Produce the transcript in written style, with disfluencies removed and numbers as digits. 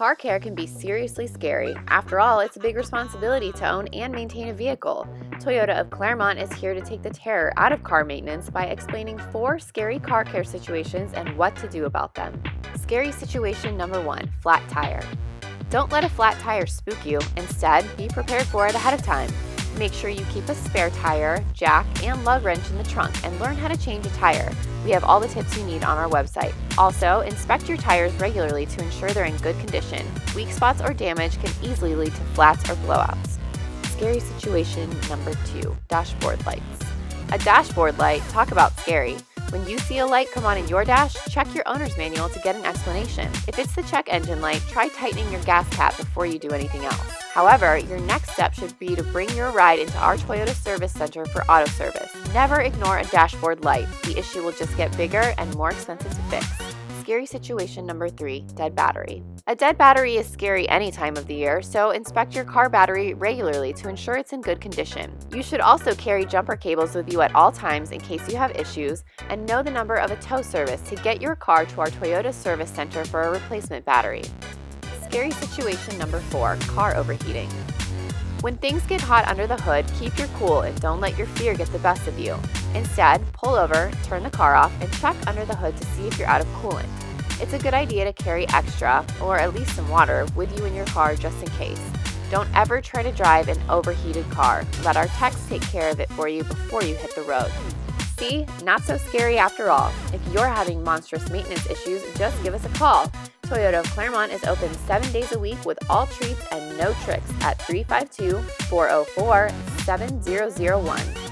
Car care can be seriously scary. After all, it's a big responsibility to own and maintain a vehicle. Toyota of Clermont is here to take the terror out of car maintenance by explaining 4 scary car care situations and what to do about them. Scary situation number 1, flat tire. Don't let a flat tire spook you. Instead, be prepared for it ahead of time. Make sure you keep a spare tire, jack, and lug wrench in the trunk and learn how to change a tire. We have all the tips you need on our website. Also, inspect your tires regularly to ensure they're in good condition. Weak spots or damage can easily lead to flats or blowouts. Scary situation number 2, dashboard lights. A dashboard light, talk about scary. When you see a light come on in your dash, check your owner's manual to get an explanation. If it's the check engine light, try tightening your gas cap before you do anything else. However, your next step should be to bring your ride into our Toyota Service Center for auto service. Never ignore a dashboard light. The issue will just get bigger and more expensive to fix. Scary situation number 3, dead battery. A dead battery is scary any time of the year, so inspect your car battery regularly to ensure it's in good condition. You should also carry jumper cables with you at all times in case you have issues, and know the number of a tow service to get your car to our Toyota Service Center for a replacement battery. Scary situation number 4, car overheating. When things get hot under the hood, keep your cool and don't let your fear get the best of you. Instead, pull over, turn the car off, and check under the hood to see if you're out of coolant. It's a good idea to carry extra, or at least some water, with you in your car just in case. Don't ever try to drive an overheated car. Let our techs take care of it for you before you hit the road. See? Not so scary after all. If you're having monstrous maintenance issues, just give us a call. Toyota of Clermont is open 7 days a week with all treats and no tricks at 352-404-7001.